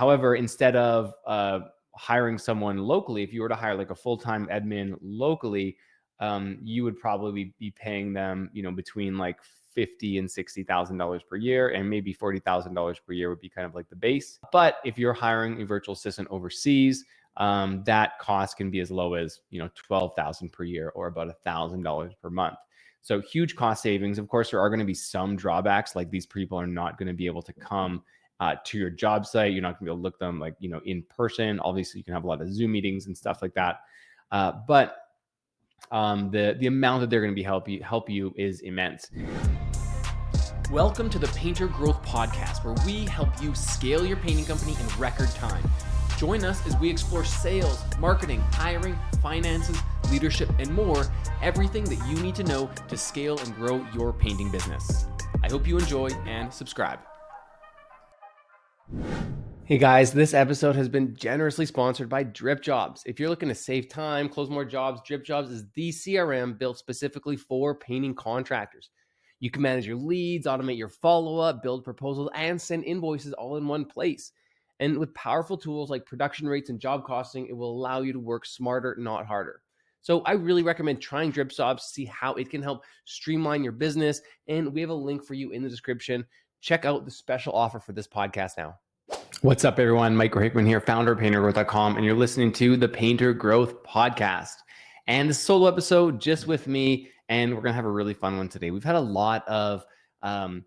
However, instead of hiring someone locally, if you were to hire like a full-time admin locally, you would probably be paying them, between like $50,000 and $60,000 per year, and maybe $40,000 per year would be kind of like the base. But if you're hiring a virtual assistant overseas, that cost can be as low as $12,000 per year, or about $1,000 per month. So huge cost savings. Of course, there are going to be some drawbacks, like these people are not going to be able to come to your job site. You're not going to be able to look them like in person. Obviously, you can have a lot of Zoom meetings and stuff like that. But the amount that they're going to be help you is immense. Welcome to the Painter Growth Podcast, where we help you scale your painting company in record time. Join us as we explore sales, marketing, hiring, finances, leadership, and more, everything that you need to know to scale and grow your painting business. I hope you enjoy and subscribe. Hey guys, this episode has been generously sponsored by Drip Jobs. If you're looking to save time, close more jobs, Drip Jobs is the CRM built specifically for painting contractors. You can manage your leads, automate your follow-up, build proposals, and send invoices all in one place. And with powerful tools like production rates and job costing, it will allow you to work smarter, not harder. So I really recommend trying Drip Jobs to see how it can help streamline your business. And we have a link for you in the description. Check out the special offer for this podcast now. What's up, everyone? Mike Hickman here, founder of PainterGrowth.com, and you're listening to the Painter Growth Podcast. And this solo episode just with me, and we're gonna have a really fun one today. We've had a lot of buzz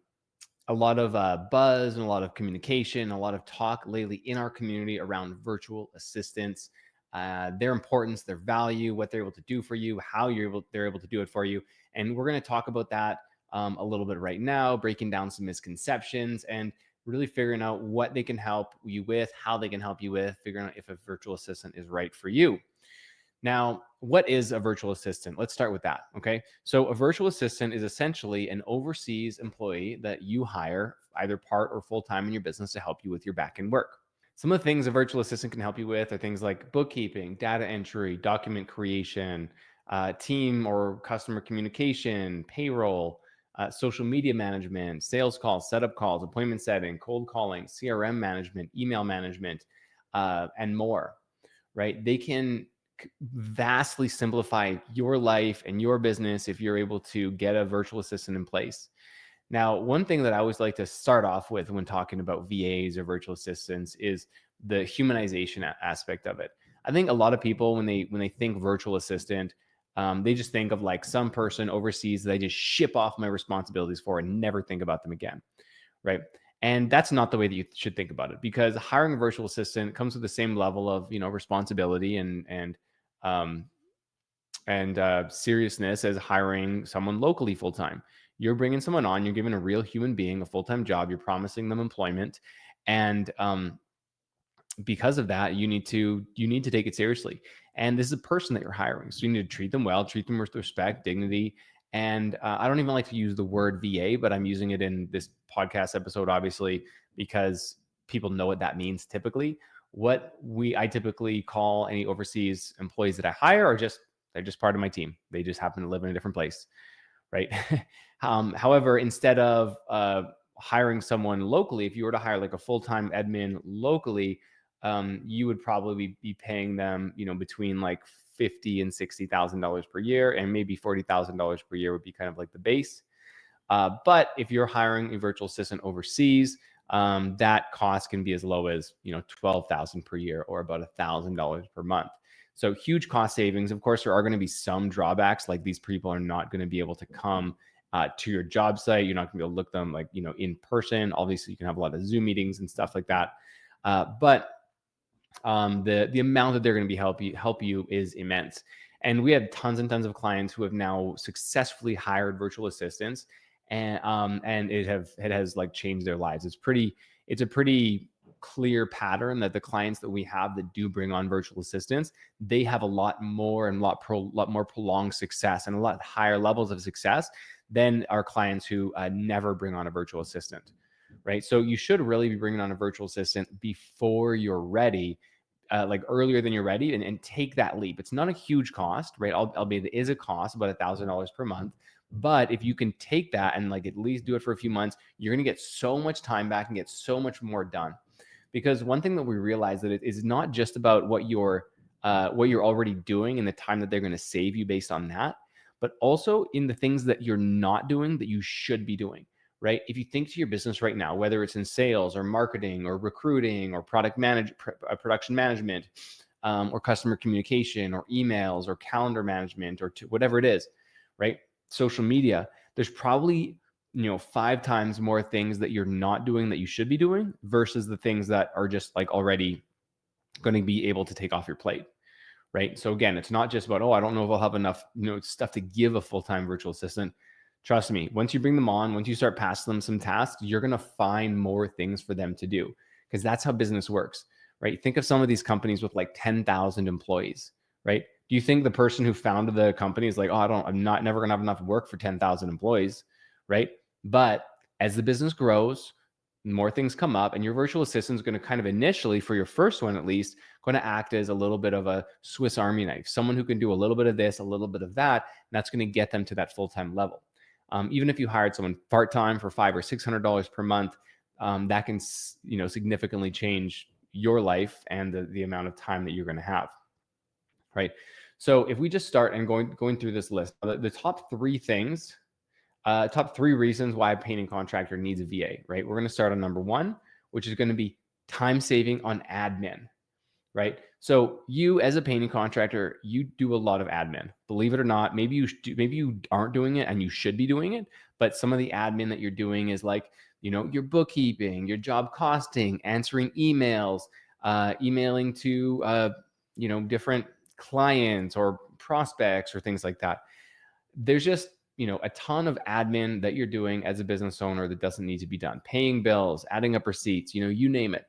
and a lot of communication, a lot of talk lately in our community around virtual assistants, their importance, their value, what they're able to do for you, how they're able to do it for you, and we're gonna talk about that a little bit right now, breaking down some misconceptions and really figuring out what they can help you with, how they can help you with, figuring out if a virtual assistant is right for you. Now, what is a virtual assistant? Let's start with that, okay? So a virtual assistant is essentially an overseas employee that you hire either part or full-time in your business to help you with your back-end work. Some of the things a virtual assistant can help you with are things like bookkeeping, data entry, document creation, team or customer communication, payroll, social media management, sales calls, setup calls, appointment setting, cold calling, CRM management, email management, and more, right? They can vastly simplify your life and your business if you're able to get a virtual assistant in place. Now, one thing that I always like to start off with when talking about VAs or virtual assistants is the humanization aspect of it. I think a lot of people, when they think virtual assistant, they just think of like some person overseas that I just ship off my responsibilities for and never think about them again, right? And that's not the way that you should think about it, because hiring a virtual assistant comes with the same level of responsibility and seriousness as hiring someone locally full time. You're bringing someone on, you're giving a real human being a full time job, you're promising them employment, and because of that, you need to take it seriously. And this is a person that you're hiring, so you need to treat them well, treat them with respect, dignity. And I don't even like to use the word VA, but I'm using it in this podcast episode, obviously, because people know what that means typically. I typically call any overseas employees that I hire they're just part of my team. They just happen to live in a different place, right? However, instead of hiring someone locally, if you were to hire like a full-time admin locally, you would probably be paying them, between like $50,000 and $60,000 per year, and maybe $40,000 per year would be kind of like the base. But if you're hiring a virtual assistant overseas, that cost can be as low as $12,000 per year, or about $1,000 per month. So huge cost savings. Of course, there are going to be some drawbacks, like these people are not going to be able to come to your job site. You're not going to be able to look them like in person. Obviously, you can have a lot of Zoom meetings and stuff like that. But the amount that they're going to be help you is immense. And we have tons and tons of clients who have now successfully hired virtual assistants, and it has like changed their lives. It's a pretty clear pattern that the clients that we have that do bring on virtual assistants, they have a lot more prolonged success and a lot higher levels of success than our clients who never bring on a virtual assistant, right? So you should really be bringing on a virtual assistant before you're ready, like earlier than you're ready, and take that leap. It's not a huge cost, right? Albeit it is a cost, about $1,000 per month. But if you can take that and like at least do it for a few months, you're going to get so much time back and get so much more done. Because one thing that we realize that it is not just about what you're already doing and the time that they're going to save you based on that, but also in the things that you're not doing that you should be doing, right? If you think to your business right now, whether it's in sales or marketing or recruiting or production management, or customer communication or emails or calendar management or whatever it is, right? Social media, there's probably 5 times more things that you're not doing that you should be doing versus the things that are just like already going to be able to take off your plate, right? So again, it's not just about, oh, I don't know if I'll have enough stuff to give a full-time virtual assistant. Trust me, once you bring them on, once you start passing them some tasks, you're going to find more things for them to do, because that's how business works, right? Think of some of these companies with like 10,000 employees, right? Do you think the person who founded the company is like, oh, I'm never going to have enough work for 10,000 employees, right? But as the business grows, more things come up, and your virtual assistant is going to kind of initially, for your first one at least, going to act as a little bit of a Swiss Army knife, someone who can do a little bit of this, a little bit of that, and that's going to get them to that full-time level. Even if you hired someone part-time for $500 or $600 per month, that can significantly change your life and the amount of time that you're going to have, right? So if we just start and going through this list, the top 3 things, top 3 reasons why a painting contractor needs a VA, right? We're going to start on number 1, which is going to be time saving on admin, right? So you, as a painting contractor, you do a lot of admin. Believe it or not, maybe you aren't doing it and you should be doing it, but some of the admin that you're doing is like, your bookkeeping, your job costing, answering emails, emailing to, different clients or prospects or things like that. There's just, a ton of admin that you're doing as a business owner that doesn't need to be done. Paying bills, adding up receipts, you name it.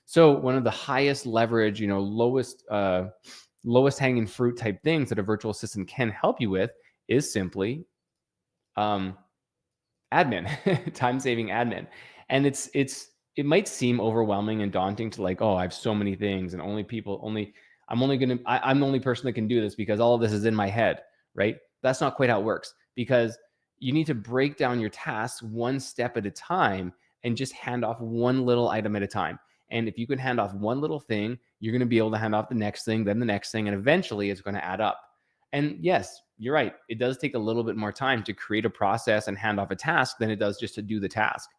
So one of the highest leverage, lowest hanging fruit type things that a virtual assistant can help you with is simply admin, time saving admin. And it might seem overwhelming and daunting to like, oh, I have so many things and I'm the only person that can do this because all of this is in my head, right? That's not quite how it works, because you need to break down your tasks one step at a time and just hand off one little item at a time. And if you can hand off one little thing, you're going to be able to hand off the next thing, then the next thing, and eventually it's going to add up. And yes, you're right. It does take a little bit more time to create a process and hand off a task than it does just to do the task.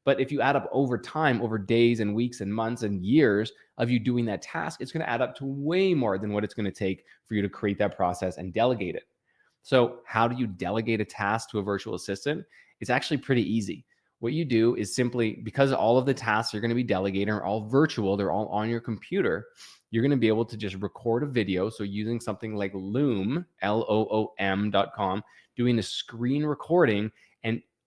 But if you add up over time, over days and weeks and months and years of you doing that task, it's going to add up to way more than what it's going to take for you to create that process and delegate it. So how do you delegate a task to a virtual assistant? It's actually pretty easy. What you do is simply, because all of the tasks you're going to be delegating are all virtual, they're all on your computer, you're going to be able to just record a video. So using something like Loom, Loom.com, doing a screen recording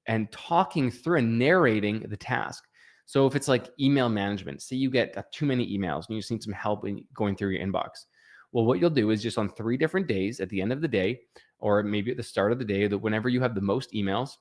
and talking through and narrating the task. So if it's like email management, say you get too many emails and you just need some help in going through your inbox. Well, what you'll do is just on 3 different days at the end of the day, or maybe at the start of the day, that whenever you have the most emails,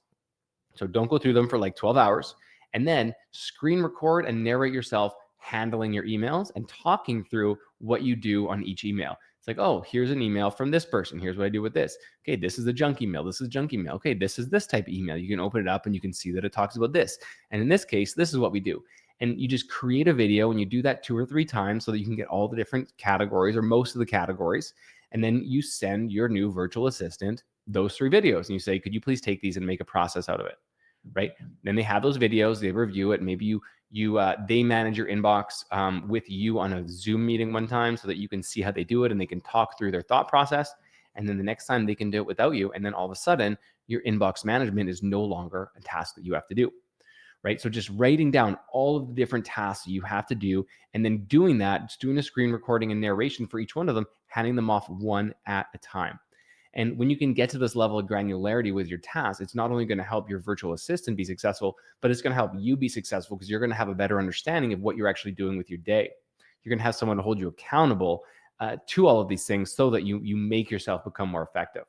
so don't go through them for like 12 hours, and then screen record and narrate yourself handling your emails and talking through what you do on each email. It's like, oh, here's an email from this person. Here's what I do with this. Okay, this is a junk email. This is junk email. Okay, this is this type of email. You can open it up and you can see that it talks about this. And in this case, this is what we do. And you just create a video and you do that 2 or 3 times so that you can get all the different categories or most of the categories. And then you send your new virtual assistant those 3 videos and you say, could you please take these and make a process out of it, right? Then they have those videos, they review it. Maybe they manage your inbox with you on a Zoom meeting one time so that you can see how they do it and they can talk through their thought process. And then the next time they can do it without you. And then all of a sudden, your inbox management is no longer a task that you have to do, right? So just writing down all of the different tasks you have to do, and then doing that, just doing a screen recording and narration for each one of them, handing them off one at a time. And when you can get to this level of granularity with your tasks, it's not only going to help your virtual assistant be successful, but it's going to help you be successful because you're going to have a better understanding of what you're actually doing with your day. You're going to have someone to hold you accountable to all of these things so that you make yourself become more effective,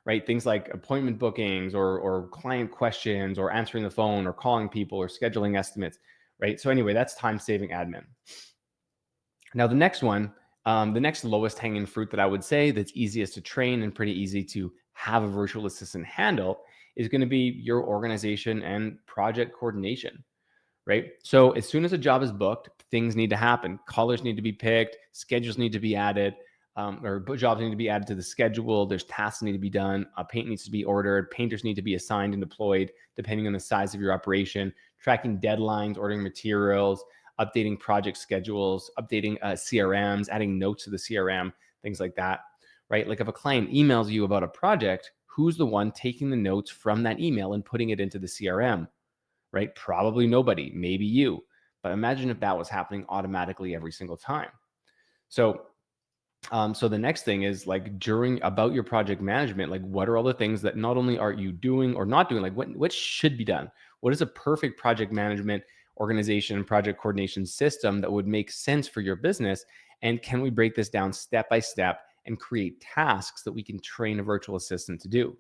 right? Things like appointment bookings or client questions or answering the phone or calling people or scheduling estimates, right? So anyway, that's time-saving admin. Now, the next one, the next lowest hanging fruit that I would say that's easiest to train and pretty easy to have a virtual assistant handle is going to be your organization and project coordination, right? So as soon as a job is booked, things need to happen. Callers need to be picked, schedules need to be added, or jobs need to be added to the schedule. There's tasks need to be done. Paint needs to be ordered. Painters need to be assigned and deployed depending on the size of your operation. Tracking deadlines, ordering materials, updating project schedules, updating CRMs, adding notes to the CRM, things like that, right? Like if a client emails you about a project, who's the one taking the notes from that email and putting it into the CRM, right? Probably nobody, maybe you. But imagine if that was happening automatically every single time. So so the next thing is like about your project management, like what are all the things that not only are you doing or not doing, like what should be done? What is a perfect project management organization and project coordination system that would make sense for your business? And can we break this down step by step and create tasks that we can train a virtual assistant to do?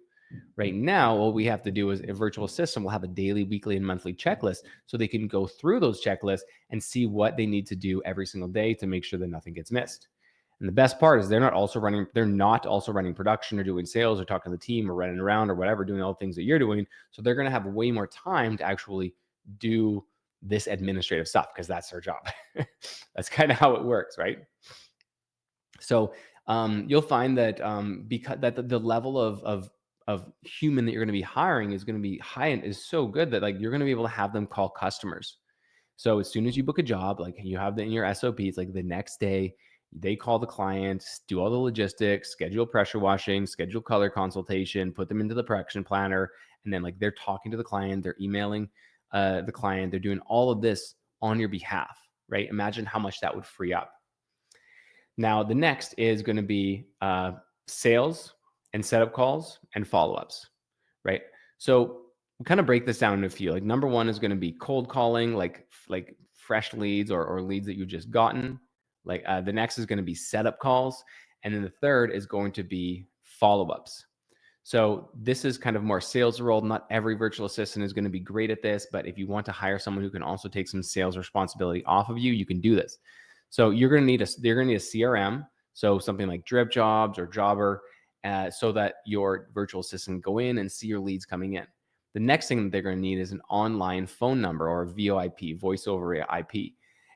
Right now, what we have to do is a virtual assistant will have a daily, weekly, and monthly checklist so they can go through those checklists and see what they need to do every single day to make sure that nothing gets missed. And the best part is they're not also running production or doing sales or talking to the team or running around or whatever, doing all the things that you're doing. So they're going to have way more time to actually do this administrative stuff because that's their job. That's kind of how it works, right? So you'll find that because that the level of human that you're going to be hiring is going to be high and is so good that like you're going to be able to have them call customers. So as soon as you book a job, like you have that in your SOPs, like the next day they call the client, do all the logistics, schedule pressure washing, schedule color consultation, put them into the production planner, and then like they're talking to the client, they're emailing the client, they're doing all of this on your behalf, right? Imagine how much that would free up. Now, the next is going to be sales and setup calls and follow-ups, right? So we kind of break this down into a few. Like number one is going to be cold calling, like fresh leads or leads that you've just gotten. Like the next is going to be setup calls, and then the third is going to be follow-ups. So this is kind of more sales role. Not every virtual assistant is going to be great at this, but if you want to hire someone who can also take some sales responsibility off of you, you can do this. So you're going to need a CRM. So something like Drip Jobs or Jobber, so that your virtual assistant can go in and see your leads coming in. The next thing that they're going to need is an online phone number or VoIP, voice over IP.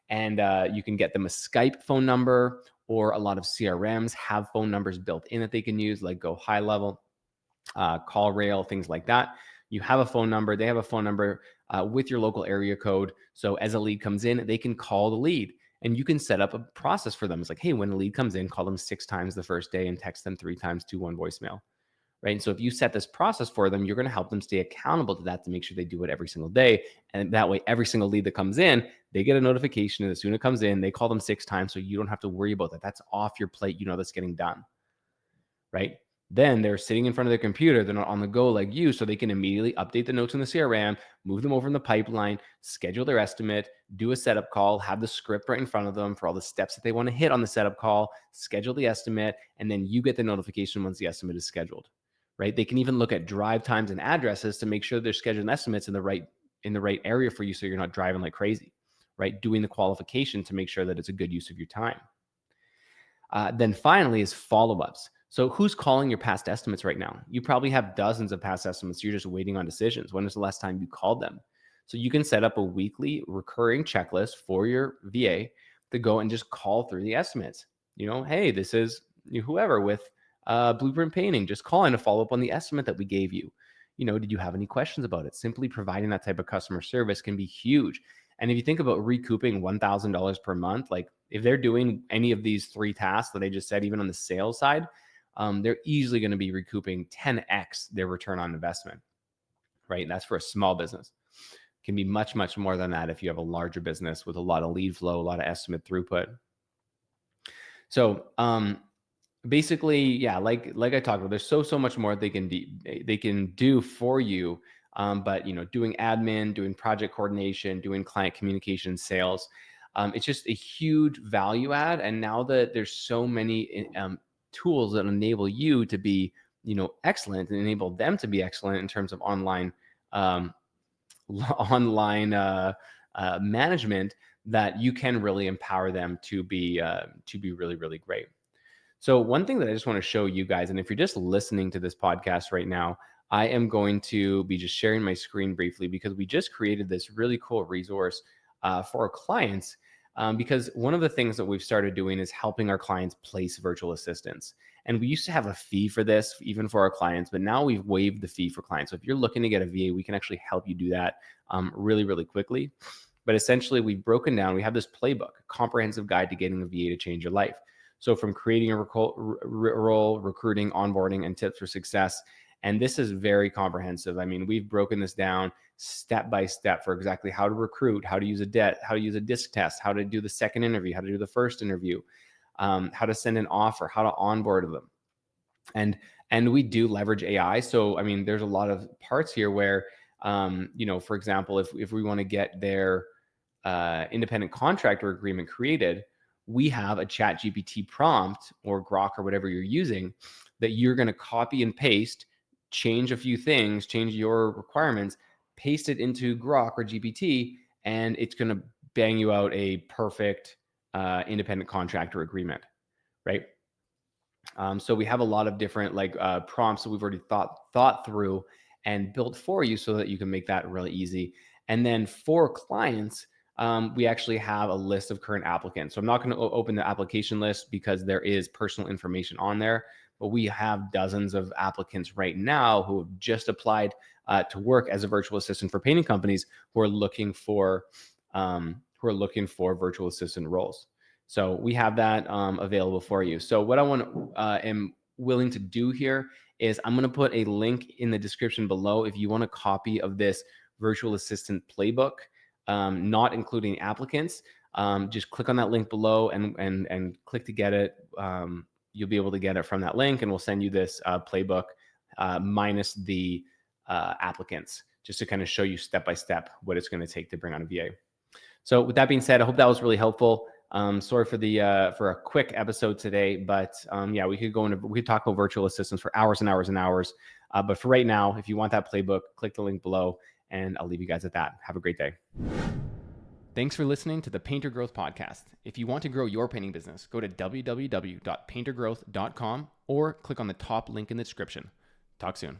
And you can get them a Skype phone number, or a lot of CRMs have phone numbers built in that they can use, like Go High Level, Call Rail, things like that. You have a phone number, they have a phone number with your local area code. So as a lead comes in, they can call the lead. And you can set up a process for them. It's like, hey, when a lead comes in, call them 6 times the first day and text them 3 times to 1 voicemail, right? And so if you set this process for them, you're going to help them stay accountable to that to make sure they do it every single day. And that way, every single lead that comes in, they get a notification. And as soon as it comes in, they call them 6 times. So you don't have to worry about that. That's off your plate. You know that's getting done, right? Then they're sitting in front of their computer. They're not on the go like you, so they can immediately update the notes in the CRM, move them over in the pipeline, schedule their estimate, do a setup call, have the script right in front of them for all the steps that they want to hit on the setup call, schedule the estimate, and then you get the notification once the estimate is scheduled, right? They can even look at drive times and addresses to make sure they're scheduling estimates in the right area for you, so you're not driving like crazy, right? Doing the qualification to make sure that it's a good use of your time. Then finally is follow-ups. So who's calling your past estimates right now? You probably have dozens of past estimates. You're just waiting on decisions. When was the last time you called them? So you can set up a weekly recurring checklist for your VA to go and just call through the estimates. Hey, this is whoever with Blueprint Painting. Just call in to follow up on the estimate that we gave you. Did you have any questions about it? Simply providing that type of customer service can be huge. And if you think about recouping $1,000 per month, like if they're doing any of these 3 tasks that I just said, even on the sales side, they're easily going to be recouping 10x their return on investment, right? And that's for a small business. It can be much, much more than that if you have a larger business with a lot of lead flow, a lot of estimate throughput. So basically, yeah, like I talked about, there's so much more they can do for you. But doing admin, doing project coordination, doing client communication, sales, it's just a huge value add. And now that there's so many tools that enable you to be, excellent, and enable them to be excellent in terms of online management, that you can really empower them to be really, really great. So one thing that I just want to show you guys, and if you're just listening to this podcast right now, I am going to be just sharing my screen briefly because we just created this really cool resource for our clients. Because one of the things that we've started doing is helping our clients place virtual assistants. And we used to have a fee for this, even for our clients, but now we've waived the fee for clients. So if you're looking to get a VA, we can actually help you do that really, really quickly. But essentially, we've broken down, we have this playbook, a comprehensive guide to getting a VA to change your life. So from creating a role, recruiting, onboarding, and tips for success. And this is very comprehensive. I mean, we've broken this down step by step for exactly how to recruit, how to use a debt, how to use a disc test, how to do the second interview, how to do the first interview, how to send an offer, how to onboard them. And we do leverage AI. So, I mean, there's a lot of parts here where, for example, if we want to get their independent contractor agreement created, we have a chat GPT prompt or Grok or whatever you're using that you're going to copy and paste, change a few things, change your requirements, paste it into Grok or GPT, and it's going to bang you out a perfect independent contractor agreement, right? So we have a lot of different prompts that we've already thought through and built for you so that you can make that really easy. And then for clients, we actually have a list of current applicants. So I'm not going to open the application list because there is personal information on there, but we have dozens of applicants right now who have just applied to work as a virtual assistant for painting companies who are looking for virtual assistant roles. So we have that available for you. So what am willing to do here is I'm going to put a link in the description below if you want a copy of this virtual assistant playbook, not including applicants. Just click on that link below and click to get it. You'll be able to get it from that link, and we'll send you this playbook minus the applicants, just to kind of show you step by step what it's going to take to bring on a VA. So with that being said, I hope that was really helpful. Sorry for a quick episode today, but yeah, we could talk about virtual assistants for hours and hours and hours. But for right now, if you want that playbook, click the link below, and I'll leave you guys at that. Have a great day. Thanks for listening to the Painter Growth Podcast. If you want to grow your painting business, go to www.paintergrowth.com or click on the top link in the description. Talk soon.